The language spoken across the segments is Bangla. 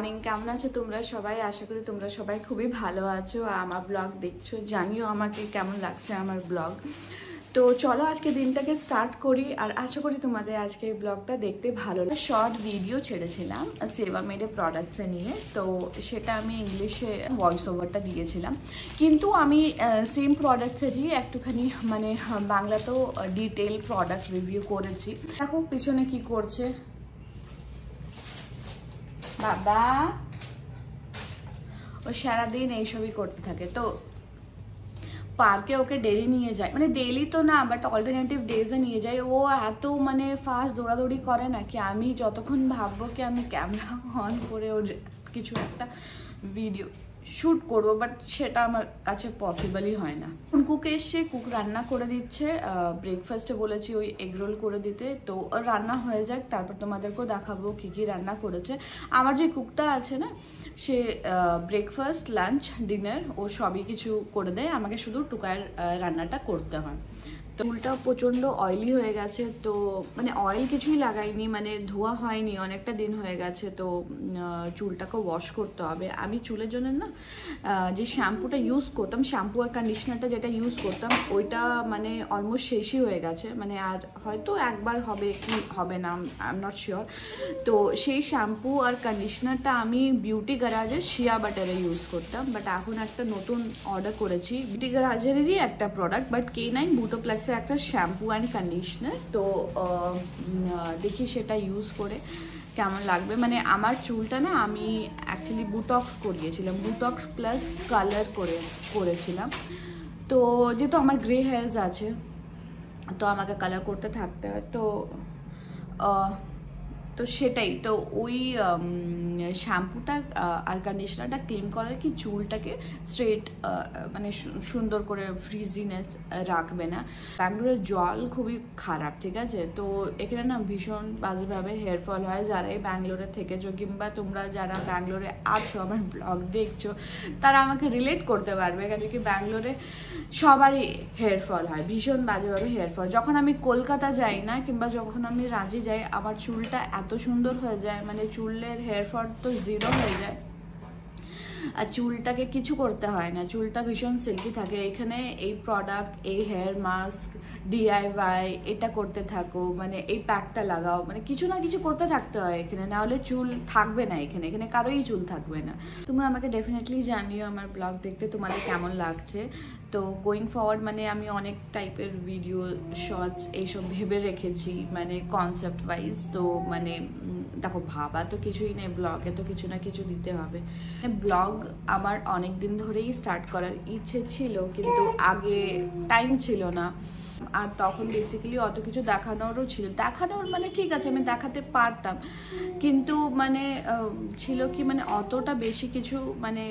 মর্নিং, কেমন আছো তোমরা সবাই? আশা করি তোমরা সবাই খুবই ভালো আছো আর আমার ব্লগ দেখছো। জানিও আমাকে কেমন লাগছে আমার ব্লগ। তো চলো আজকে দিনটাকে স্টার্ট করি আর আশা করি তোমাদের আজকে এই ব্লগটা দেখতে ভালো লাগে। শর্ট ভিডিও ছেড়েছিলাম সেভামেডের প্রোডাক্টসে নিয়ে, তো সেটা আমি ইংলিশে ভয়েস ওভারটা দিয়েছিলাম, কিন্তু আমি সেম প্রোডাক্টসেরই একটুখানি মানে বাংলাতেও ডিটেল প্রোডাক্ট রিভিউ করেছি। দেখো পিছনে কি করছে বাবা, ও সারাদিন এইসবই করতে থাকে। তো পার্কে ওকে ডেলি নিয়ে যায়, মানে ডেলি তো না বাট অল্টারনেটিভ ডেজে নিয়ে যায়। ও এত মানে ফাস্ট দৌড়াদৌড়ি করে না কি আমি যতক্ষণ ভাববো কি আমি ক্যামেরা অন করে ওর কিছু একটা ভিডিও শ্যুট করবো, বাট সেটা আমার কাছে পসিবলই হয় না। কুক এসে কুক রান্না করে দিচ্ছে, ব্রেকফাস্টে বলেছি ওই এগরোল করে দিতে, তো রান্না হয়ে যাক তারপর তোমাদেরকেও দেখাবো কী কী রান্না করেছে। আমার যে কুকটা আছে না, সে ব্রেকফাস্ট লাঞ্চ ডিনার ও সবই কিছু করে দেয়, আমাকে শুধু টুকায়ের রান্নাটা করতে হয়। চুলটা প্রচণ্ড অয়েলি হয়ে গেছে, তো মানে অয়েল কিছুই লাগাইনি, মানে ধোয়া হয়নি, অনেকটা দিন হয়ে গেছে, তো চুলটাকে ওয়াশ করতে হবে। আমি চুলের জন্য না যে শ্যাম্পুটা ইউজ করতাম, শ্যাম্পু আর কন্ডিশনারটা যেটা ইউজ করতাম ওইটা মানে অলমোস্ট শেষই হয়ে গেছে, মানে আর হয়তো একবার হবে কি হবে না, আই এম নট শিওর। তো সেই শ্যাম্পু আর কন্ডিশনারটা আমি বিউটি গ্যারাজে শিয়া বাটারে ইউজ করতাম, বাট এখন একটা নতুন অর্ডার করেছি বিউটি গ্যারাজেরই একটা প্রোডাক্ট, বাট K9 বুটোপ্লেক্সের একটা শ্যাম্পু অ্যান্ড কন্ডিশনার। তো দেখি সেটা ইউজ করে কেমন লাগবে। মানে আমার চুলটা না আমি অ্যাকচুয়ালি বুটক্স করিয়েছিলাম, বুটক্স প্লাস কালার করেছিলাম। তো যেহেতু আমার গ্রে হেয়ার্স আছে তো আমাকে কালার করতে থাকতে হয়, তো সেটাই। তো ওই শ্যাম্পুটা আর কন্ডিশনারটা ক্লিন করার কি চুলটাকে স্ট্রেট মানে সুন্দর করে ফ্রিজিনেস রাখবে না। ব্যাঙ্গালোরের জল খুবই খারাপ, ঠিক আছে? তো এখানে না ভীষণ বাজেভাবে হেয়ার ফল হয়। যারা এই ব্যাঙ্গালোরে থেকেছো কিংবা তোমরা যারা ব্যাঙ্গালোরে আছো আমার ব্লগ দেখছো তারা আমাকে রিলেট করতে পারবে, কেন কি ব্যাঙ্গালোরে সবারই হেয়ার ফল হয়, ভীষণ বাজেভাবে হেয়ার ফল। যখন আমি কলকাতা যাই না কিংবা যখন আমি রাঁচি যাই আমার চুলটা এত সুন্দর হয়ে যায়, মানে চুলের হেয়ার ফল তো জিরো হয়ে যায় আর চুলটাকে কিছু করতে হয় না, চুলটা ভীষণ সিল্কি থাকে। এখানে এই প্রোডাক্ট, এই হেয়ার মাস্ক, DIY এটা করতে থাকো, মানে এই প্যাকটা লাগাও, মানে কিছু না কিছু করতে থাকতে হয় এখানে, না হলে চুল থাকবে না এখানে, এখানে কারোই চুল থাকবে না। তোমরা আমাকে ডেফিনেটলি জানিও আমার ব্লগ দেখতে তোমাদের কেমন লাগছে। তো গোয়িং ফরওয়ার্ড মানে আমি অনেক টাইপের ভিডিও শর্টস এইসব ভেবে রেখেছি, মানে কনসেপ্ট ওয়াইজ। তো মানে দেখো ভাবা তো কিছুই নেই, ব্লগে তো কিছু না কিছু দিতে হবে। ব্লগ আমার অনেক দিন ধরেই স্টার্ট করার ইচ্ছে ছিল, কিন্তু আগে টাইম ছিল না, আর তখন বেসিক্যালি অত কিছু দেখানোরও ছিল, দেখানোর মানে ঠিক আছে আমি দেখাতে পারতাম, কিন্তু মানে ছিল কি মানে অতটা বেশি কিছু মানে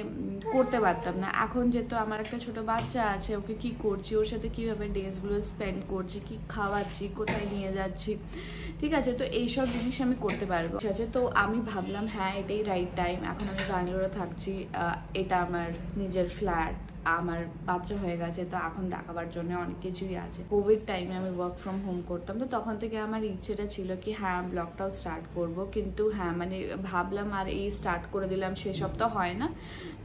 করতে পারতাম না। এখন যেহেতু আমার একটা ছোট বাচ্চা আছে, ওকে কি করছি, ওর সাথে কীভাবে ডেজগুলো স্পেন্ড করছি, কি খাওয়াচ্ছি, কোথায় নিয়ে যাচ্ছি, ঠিক আছে, তো এইসব জিনিস আমি করতে পারবো, ঠিক আছে। তো আমি ভাবলাম হ্যাঁ এটাই রাইট টাইম। এখন আমি ব্যাঙ্গালোরে থাকছি, এটা আমার নিজের ফ্ল্যাট, আমার বাচ্চা হয়ে গেছে, তো এখন দেখাবার জন্য অনেক কিছুই আছে। কোভিড টাইমে আমি ওয়ার্ক ফ্রম হোম করতাম, তো তখন থেকে আমার ইচ্ছেটা ছিল কি হ্যাঁ ব্লগটাও স্টার্ট করব, কিন্তু হ্যাঁ মানে ভাবলাম আর এই স্টার্ট করে দিলাম সেসব তো হয় না,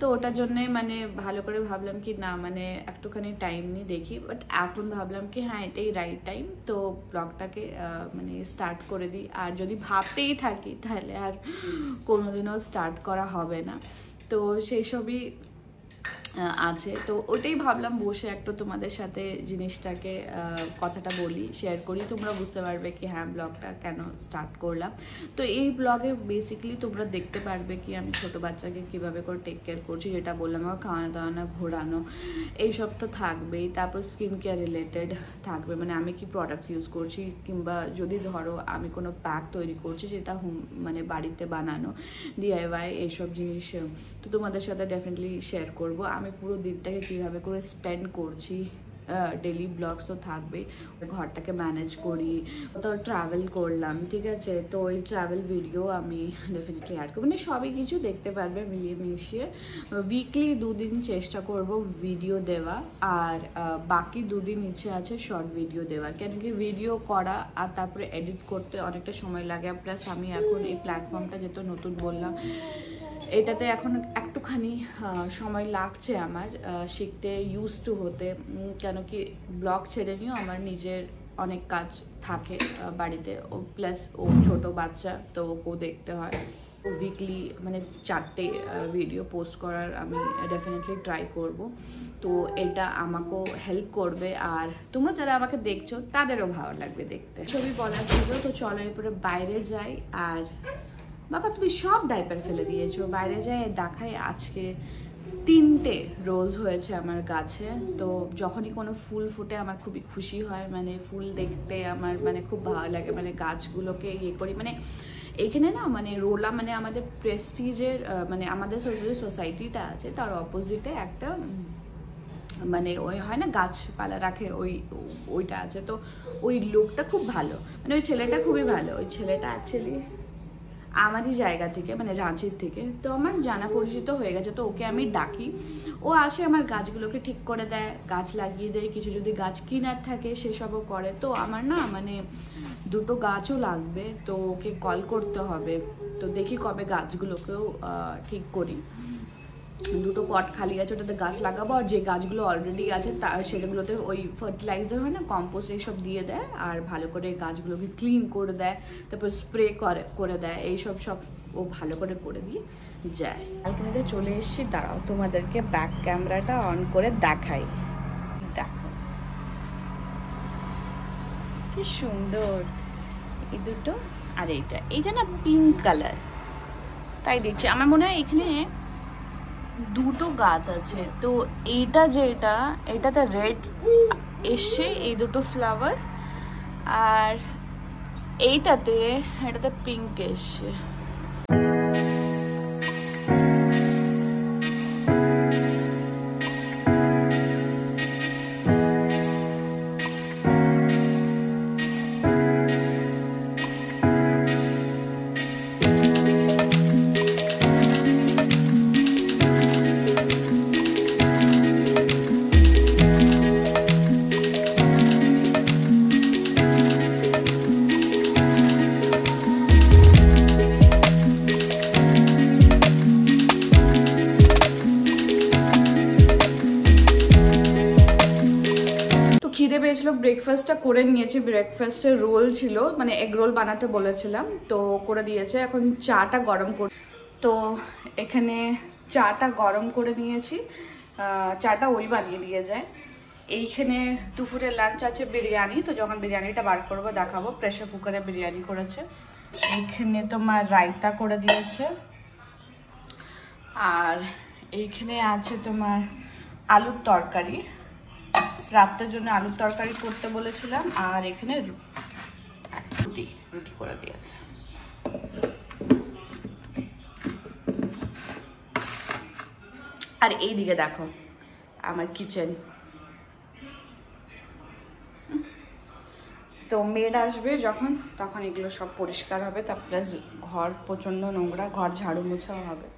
তো ওটার জন্যে মানে ভালো করে ভাবলাম কি না মানে একটুখানি টাইম নিয়ে দেখি, বাট এখন ভাবলাম কি হ্যাঁ এটাই রাইট টাইম, তো ব্লগটাকে মানে স্টার্ট করে দিই। আর যদি ভাবতেই থাকি তাহলে আর কোনোদিনও স্টার্ট করা হবে না, তো সেই সবই আছে। তো ওটাই ভাবলাম বসে একটু তোমাদের সাথে জিনিসটাকে কথাটা বলি, শেয়ার করি, তোমরা বুঝতে পারবে কি হ্যাঁ ব্লগটা কেন স্টার্ট করলাম। তো এই ব্লগে বেসিক্যালি তোমরা দেখতে পারবে কি আমি ছোটো বাচ্চাকে কীভাবে করে টেক কেয়ার করছি, যেটা বললাম আমার খাওয়ানো দাওয়ানো ঘোরানো এইসব তো থাকবেই, তারপর স্কিন কেয়ার রিলেটেড থাকবে, মানে আমি কি প্রোডাক্ট ইউজ করছি, কিংবা যদি ধরো আমি কোনো প্যাক তৈরি করছি সেটা মানে বাড়িতে বানানো DIY এইসব জিনিস তো তোমাদের সাথে ডেফিনেটলি শেয়ার করবো। আমি পুরো দিনটাকে কীভাবে করে স্পেন্ড করছি, ডেলি ব্লগস তো থাকবে, ঘরটাকে ম্যানেজ করি, তো ট্রাভেল করলাম, ঠিক আছে, তো ওই ট্রাভেল ভিডিও আমি ডেফিনেটলি অ্যাড করবো, মানে সবই কিছু দেখতে পারবে মিলিয়ে মিশিয়ে। উইকলি 2 দিন চেষ্টা করব ভিডিও দেওয়া, আর বাকি 2 দিন ইচ্ছে আছে শর্ট ভিডিও দেওয়ার, কেন কি ভিডিও করা আর তারপরে এডিট করতে অনেকটা সময় লাগে, প্লাস আমি এখন এই প্ল্যাটফর্মটা যেহেতু নতুন বললাম এটাতে এখন একটুখানি সময় লাগছে আমার শিখতে, ইউজ টু হতে, কেন কি ব্লগ ছেড়ে নিয়েও আমার নিজের অনেক কাজ থাকে বাড়িতে, ও প্লাস ও ছোটো বাচ্চা, তো ওকেও দেখতে হয়। উইকলি মানে 4টে ভিডিও পোস্ট করার আমি ডেফিনেটলি ট্রাই করব। তো এটা আমাকেও হেল্প করবে, আর তোমরা যারা আমাকে দেখছো তাদেরও ভালো লাগবে দেখতে। ছবি বলা ছিল, তো চলো এরপরে বাইরে যাই। আর বাবা তুমি সব ডাইপার ফেলে দিয়েছো, বাইরে যাই দেখাই। আজকে 3টে রোজ হয়েছে আমার গাছে। তো যখনই কোনো ফুল ফুটে আমার খুবই খুশি হয়, মানে ফুল দেখতে আমার মানে খুব ভালো লাগে, মানে গাছগুলোকে ইয়ে করি। মানে এইখানে না মানে রোলা মানে আমাদের প্রেস্টিজের মানে আমাদের যে সোসাইটিটা আছে তার অপোজিটে একটা মানে ওই হয় না গাছপালা রাখে, ওইটা আছে। তো ওই লোকটা খুব ভালো, মানে ওই ছেলেটা খুবই ভালো। ওই ছেলেটা অ্যাকচুয়ালি আমারই জায়গা থেকে, মানে রাঁচির থেকে, তো আমার জানা পরিচিত হয়ে গেছে। তো ওকে আমি ডাকি, ও আসে আমার গাছগুলোকে ঠিক করে দেয়, গাছ লাগিয়ে দেয়, কিছু যদি গাছ কিনার থাকে সেসবও করে। তো আমার না মানে 2টো গাছও লাগবে, তো ওকে কল করতে হবে। তো দেখি কবে গাছগুলোকেও ঠিক করি। 2টো পট খালি আছে, ওটাতে গাছ লাগাবো। আর যে গাছগুলো অলরেডি আছে সেগুলোতে ওই ফার্টিলাইজার হয় না, কম্পোস্ট, এইসব দিয়ে দেয়, আর ভালো করে গাছগুলোকে ক্লিন করে দেয়, তারপর স্প্রে করে দেয়, এইসব সব ও ভালো করে দিয়ে যায়। ব্যালকনিতে চলে এসেছি, দাঁড়াও তোমাদেরকে ব্যাক ক্যামেরাটা অন করে দেখাই। দেখো কি সুন্দর এই দুটো, আর এইটা না পিঙ্ক কালার, তাই দেখছি। আমার মনে হয় এখানে 2টো গাছ আছে। তো এইটা এটাতে রেড এসছে, এই 2টো ফ্লাওয়ার, আর এটাতে পিঙ্ক এসছে। খিদে পেয়েছিল, ব্রেকফাস্টটা করে নিয়েছি। ব্রেকফাস্টে রোল ছিল, মানে এগ রোল বানাতে বলেছিলাম, তো করে দিয়েছে। এখন চাটা গরম করে, তো এখানে চাটা গরম করে নিয়েছি। চাটা ওই বানিয়ে দিয়ে যায়। এইখানে দুপুরে লাঞ্চ আছে বিরিয়ানি, তো যখন বিরিয়ানিটা বার করবো দেখাবো। প্রেশার কুকারে বিরিয়ানি করেছে। এইখানে তোমার রায়তা করে দিয়েছে, আর এইখানে আছে তোমার আলুর তরকারি, রাতের জন্য আলুর তরকারি করতে বলেছিলাম। আর এখানে রুটি করে দিয়েছে। আর এইদিকে দেখো আমার কিচেন। তো মেড আসবে যখন, তখন এগুলো সব পরিষ্কার হবে। তার প্লাস ঘর প্রচণ্ড নোংরা, ঘর ঝাড়ু মোছাও হবে।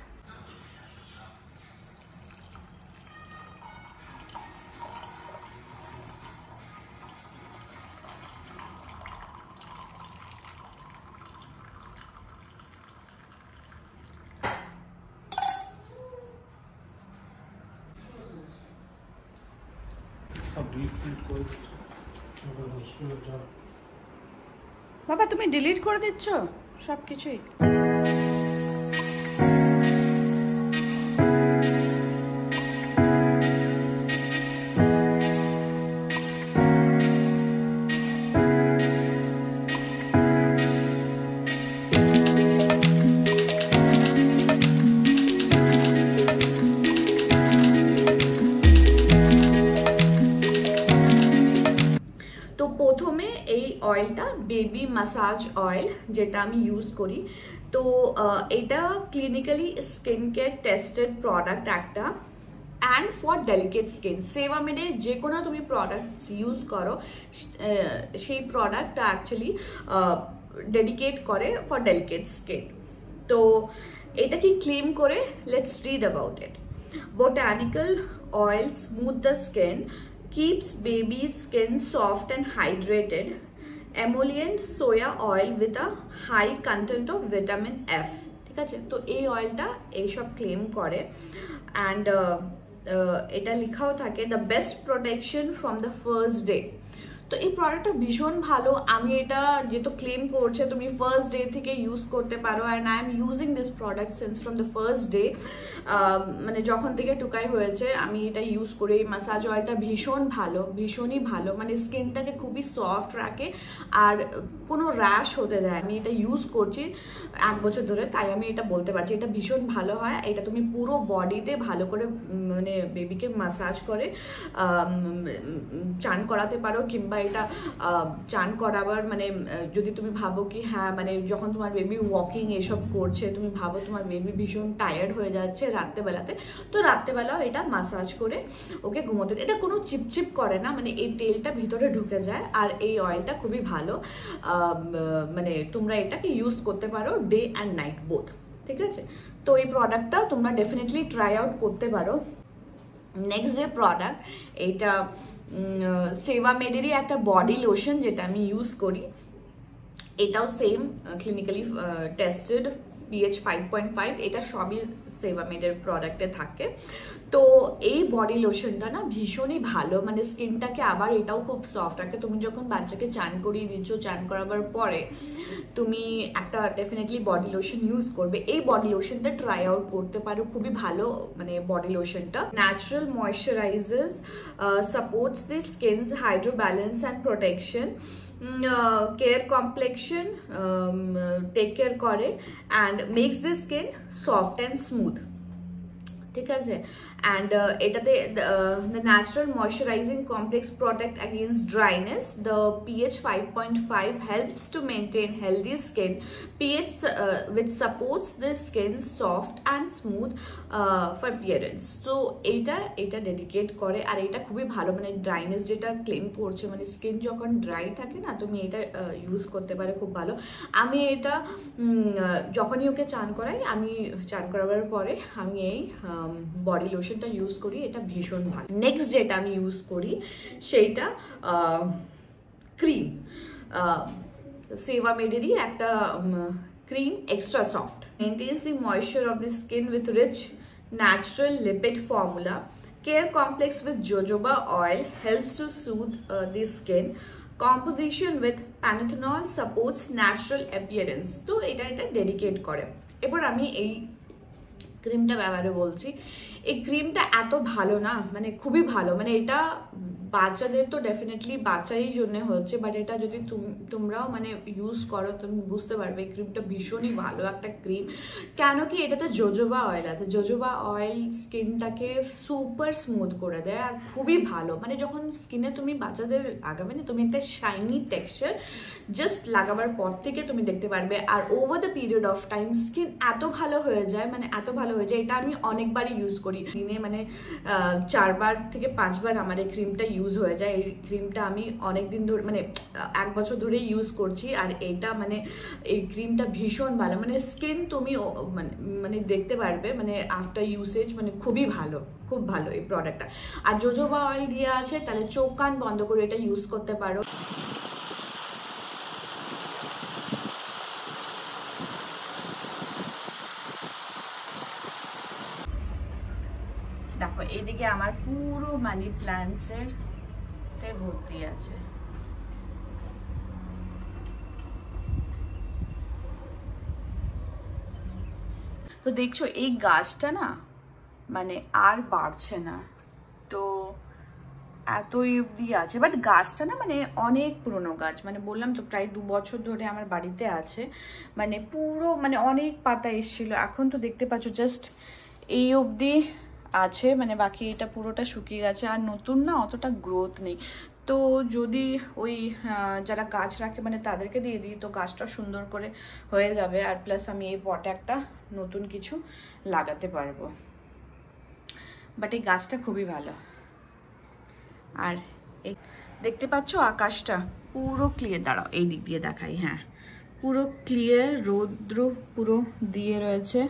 বাবা তুমি ডিলিট করে দিচ্ছ সব কিছুই। প্রথমে এই অয়েলটা বেবি মাসাজ অয়েল, যেটা আমি ইউজ করি। তো এটা clinically skin care tested product একটা, অ্যান্ড ফর ডেলিকেট স্কিন। সেভামেডে যে কোনো তুমি প্রোডাক্ট ইউজ করো, সেই প্রোডাক্টটা অ্যাকচুয়ালি ডেডিকেট করে ফর ডেলিকেট স্কিন। তো এটা কি ক্লেম করে, let's read about it. Botanical oil smooth the skin, keeps baby's skin soft and hydrated. Emollient soya oil with a high content of vitamin F. ঠিক আছে। তো এই অয়েলটা এইসব ক্লেম করে, অ্যান্ড এটা লেখাও থাকে the best protection from the first day. তো এই প্রোডাক্টটা ভীষণ ভালো। আমি এটা যেহেতু ক্লেম করছে তুমি ফার্স্ট ডে থেকে ইউজ করতে পারো, and I am using this product since from the first day. মানে যখন থেকে টুকাই হয়েছে আমি এটা ইউজ করি। এই মাসাজ অয়েলটা ভীষণ ভালো, ভীষণই ভালো, মানে স্কিনটাকে খুবই সফট রাখে আর কোনো র্যাশ হতে দেয়। আমি এটা ইউজ করছি 1 বছর ধরে, তাই আমি এটা বলতে পারছি এটা ভীষণ ভালো হয়। এটা তুমি পুরো বডিতে ভালো করে মানে বেবিকে মাসাজ করে চান করাতে পারো, কিংবা এটা চান করাবার মানে যদি তুমি ভাবো কি হ্যাঁ মানে যখন তোমার বেবি ওয়াকিং এসব করছে, তুমি ভাবো তোমার বেবি ভীষণ টায়ার্ড হয়ে যাচ্ছে রাত্রেবেলাতে, তো রাত্রেবেলাও এটা মাসাজ করে ওকে ঘুমোতে, এটা কোনো চিপচিপ করে না, মানে এই তেলটা ভিতরে ঢুকে যায়। আর এই অয়েলটা খুবই ভালো, মানে তোমরা এটাকে ইউজ করতে পারো ডে অ্যান্ড নাইট বোথ, ঠিক আছে। তো এই প্রোডাক্টটা তোমরা ডেফিনেটলি ট্রাই আউট করতে পারো। নেক্সট যে প্রোডাক্ট, এইটা সেভামেডেরই একটা বডি লোশন যেটা আমি ইউজ করি। এটাও সেম ক্লিনিক্যালি টেস্টেড, pH 5.5, এটা সবই সেভামেডের প্রোডাক্টে থাকে। তো এই বডি লোশনটা না ভীষণই ভালো, মানে স্কিনটাকে আবার এটাও খুব সফট রাখে। তুমি যখন বাচ্চাকে চান করিয়ে দিচ্ছ, চান করাবার পরে তুমি একটা ডেফিনেটলি বডি লোশন ইউজ করবে। এই বডি লোশনটা ট্রাই আউট করতে পারো, খুবই ভালো মানে বডি লোশনটা। Natural moisturisers, supports the skin's hydro balance and protection, care complexion take care করে, and makes the skin soft and smooth, ঠিক আছে। অ্যান্ড এটাতে the natural moisturising complex protect against dryness, the pH 5.5 helps to maintain healthy skin, pH which supports the skin soft and smooth for appearance. তো এটা ডেডিকেট করে, আর এটা খুবই ভালো, মানে ড্রাইনেস যেটা ক্লেম করছে, মানে স্কিন যখন ড্রাই থাকে না, তুমি এটা ইউজ করতে পারো, খুব ভালো। আমি এটা যখনই ওকে চান করাই, আমি চান করাবার পরে আমি এই বডি লোশনটা ইউজ করি, এটা ভীষণ ভালো। নেক্সট যেটা আমি ইউজ করি সেইটা ক্রিম, সেভামেডেরই একটা cream, extra soft, maintains the moisture of the skin with rich natural lipid formula, care complex with jojoba oil helps to soothe the skin, composition with panthenol supports natural appearance. তো এটা ডেডিকেট করে। এবার আমি এই ক্রিমটা ব্যবহারে বলছি। এই ক্রিমটা এত ভালো না, মানে খুবই ভালো, মানে এটা বাচ্চাদের তো ডেফিনেটলি বাচ্চারই জন্য হচ্ছে, বাট এটা যদি তোমরাও মানে ইউজ করো তুমি বুঝতে পারবে এই ক্রিমটা ভীষণই ভালো একটা ক্রিম। কেন কি এটাতে জোজোবা অয়েল আছে, জোজোবা অয়েল স্কিনটাকে সুপার স্মুথ করে দেয়, আর খুবই ভালো, মানে যখন স্কিনে তুমি বাচ্চাদের লাগাবে না, তুমি একটা শাইনি টেক্সচার জাস্ট লাগাবার পর থেকে তুমি দেখতে পারবে। আর over the period of time skin এত ভালো হয়ে যায়, মানে এত ভালো হয়ে যায়। এটা আমি অনেকবারই ইউজ করি, দিনে মানে 4বার থেকে 5বার আমার এই ক্রিমটা ইউজ হয়ে যায়। এই ক্রিমটা আমি অনেক দিন ধরে মানে 1 বছর ধরে ইউজ করছি, আর এইটা মানে এই ক্রিমটা ভীষণ ভালো, মানে স্কিন তুমি মানে দেখতে পারবে মানে আফটার ইউসেজ, মানে খুবই ভালো, খুব ভালো এই প্রোডাক্টটা। আর জোজোবা অয়েল দিয়ে আছে, তাহলে চোখ কান বন্ধ করে এটা ইউজ করতে পারো। দেখো এদিকে আমার পুরো মানি প্ল্যান্টসের তে ভর্তি আছে। তো দেখছো এই গাছটা না মানে আর বাড়ছে না, তো এতই অবধি আছে, বাট গাছটা না মানে অনেক পুরনো গাছ, মানে বললাম তো প্রায় 2 বছর ধরে আমার বাড়িতে আছে, মানে পুরো মানে অনেক পাতা এসেছিল, এখন তো দেখতে পাচ্ছ জাস্ট এই অবধি আছে, মানে বাকি এটা পুরোটা শুকিয়ে গেছে, আর নতুন না অতটা গ্রোথ নেই। তো যদি ওই যারা গাছ রাখে মানে তাদেরকে দিয়ে দিই তো গাছটা সুন্দর করে হয়ে যাবে, আর প্লাস আমি এই পটে একটা নতুন কিছু লাগাতে পারবো। বাট এই গাছটা খুবই ভালো। আর এই দেখতে পাচ্ছ আকাশটা পুরো ক্লিয়ার, দাঁড়াও এই দিক দিয়ে দেখাই, হ্যাঁ পুরো ক্লিয়ার, রৌদ্র পুরো দিয়ে রয়েছে।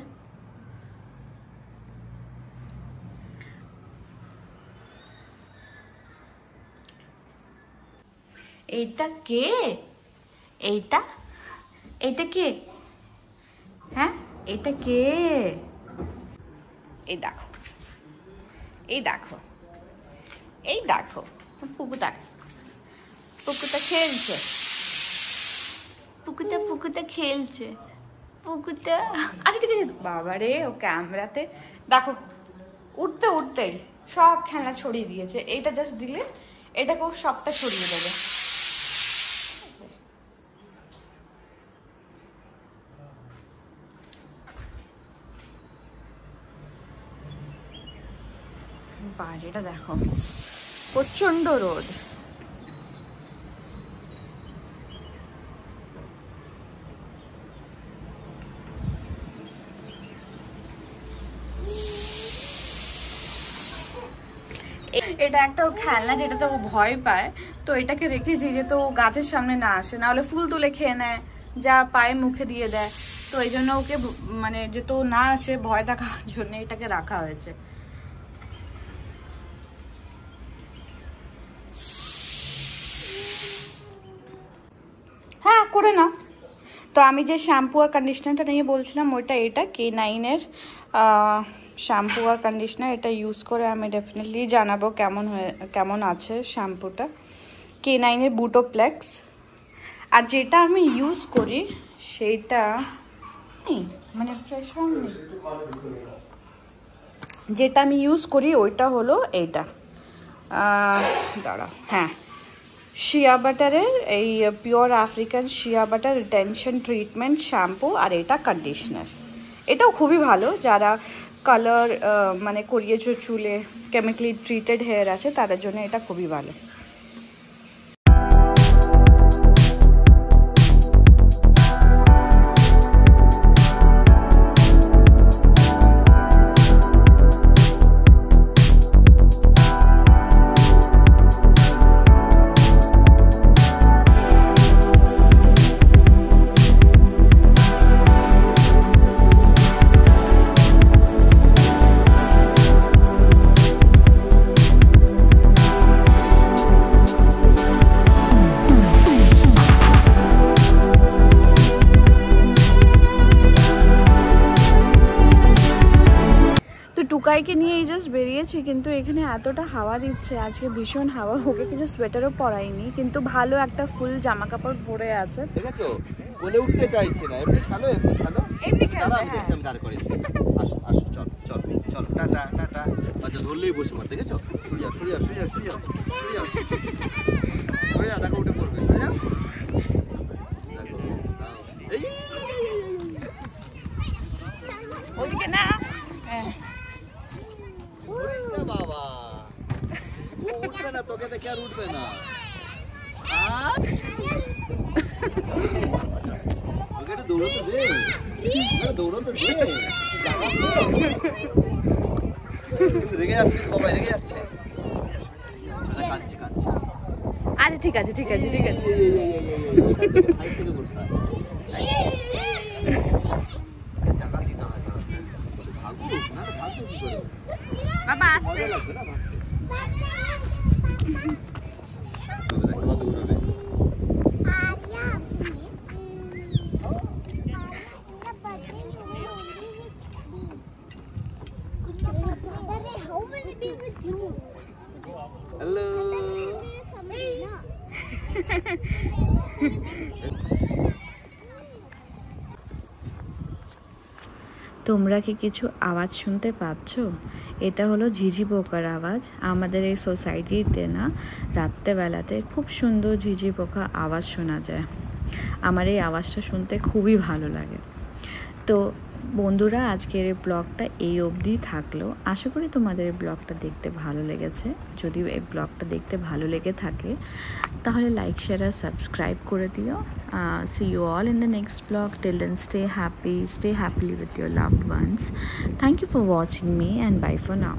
এইটা কে? এইটা কে? হ্যাঁ এটা কে? এই দেখো, এই দেখো, এই দেখো, পুকুটা পুকুটা খেলছে, পুকুটা খেলছে, পুকুটা। আচ্ছা ঠিক আছে। বাবারে, ও ক্যামেরাতে দেখো উঠতে উঠতেই সব খেলনা ছড়িয়ে দিয়েছে। এইটা জাস্ট দিলে এটাকেও সবটা ছড়িয়ে দেবে। বাইরেটা দেখো, প্রচন্ড রোদ। এটা একটা ওর খেলনা, যেটা তো ও ভয় পায়, তো এটাকে রেখেছি যে তো গাছের সামনে না আসে, না হলে ফুল তুলে খেয়ে নেয়, যা পায়ে মুখে দিয়ে দেয়। তো এই জন্য ওকে মানে যে তো না আসে ভয় দেখার জন্য এটাকে রাখা হয়েছে। হ্যাঁ করে নাও। তো আমি যে শ্যাম্পু আর কন্ডিশনারটা নিয়ে বলছিলাম ওইটা, এটা K9-এর শ্যাম্পু আর কন্ডিশনার। এটা ইউজ করে আমি ডেফিনেটলি জানাবো কেমন আছে শ্যাম্পুটা। K9-এর বুটোপ্লেক্স। আর যেটা আমি ইউজ করি সেইটা মানে ফ্রেশ নেই, যেটা আমি ইউজ করি ওইটা হলো এইটা, দাঁড়া, হ্যাঁ, শিয়া বাটারের এই pure African shea butter retention treatment shampoo, আর এটা কন্ডিশনার। এটাও খুবই ভালো, যারা কালার মানে করিয়েছো চুলে, কেমিক্যালি ট্রিটেড হেয়ার আছে, তাদের জন্য এটা খুবই ভালো। টুকাইকে নিয়ে জাস্ট বেরিয়েছি, কিন্তু এখানে এতটা হাওয়া দিচ্ছে আজকে, ভীষণ হাওয়া। ওকে কিছু সোয়েটারও পরাইনি, কিন্তু ভালো একটা ফুল জামা কাপড় পরে আছে। দেখেছো, বলে উঠতে চাইছে না। এমনি খেলো, এমনি খেলো, এমনি খেলো। আমি দেখলাম দাঁড় করে দিচ্ছি। আসো আসো, চল চল চল, টাটা টাটা। আচ্ছা ধরলেই বসে মার, দেখেছো? সরিয়া সরিয়া সরিয়া সরিয়া সরিয়া সরিয়া, দেখো উঠে পড়বে, সরিয়া দেখো। এই ওইদিকে না, বাবা ও উঠবে না, তোকে দেখে আর উঠবে না। ওকে একটু দৌড়তে দে, দৌড়তে দে, রেগে যাচ্ছে বাবা, রেগে যাচ্ছে, কাঁদছে কাঁদছে। আরে ঠিক আছে ঠিক আছে ঠিক আছে, সাইড থেকে করতে হয়, জায়গা দিতে হয়। ভাগুক না, ভাগুক কি করে বাবা আসতে মজা লাগবে না। হ্যালো, তোমরা কি কিছু আওয়াজ শুনতে পাচ্ছ? এটা হলো ঝিঝি পোকার আওয়াজ। আমাদের এই সোসাইটিতে না রাত্রেবেলাতে খুব সুন্দর ঝিঝি পোকা আওয়াজ শোনা যায়। আমার এই আওয়াজটা শুনতে খুবই ভালো লাগে। তো বন্ধুরা, আজকের এই ব্লগটা এই অবধি থাকলো। আশা করি তোমাদের এই ব্লগটা দেখতে ভালো লেগেছে। যদি এই ব্লগটা দেখতে ভালো লেগে থাকে তাহলে লাইক, শেয়ার আর সাবস্ক্রাইব করে দিও। See you all in the next vlog. Till then, stay happy, stay happily with your loved ones. Thank you for watching me, and bye for now.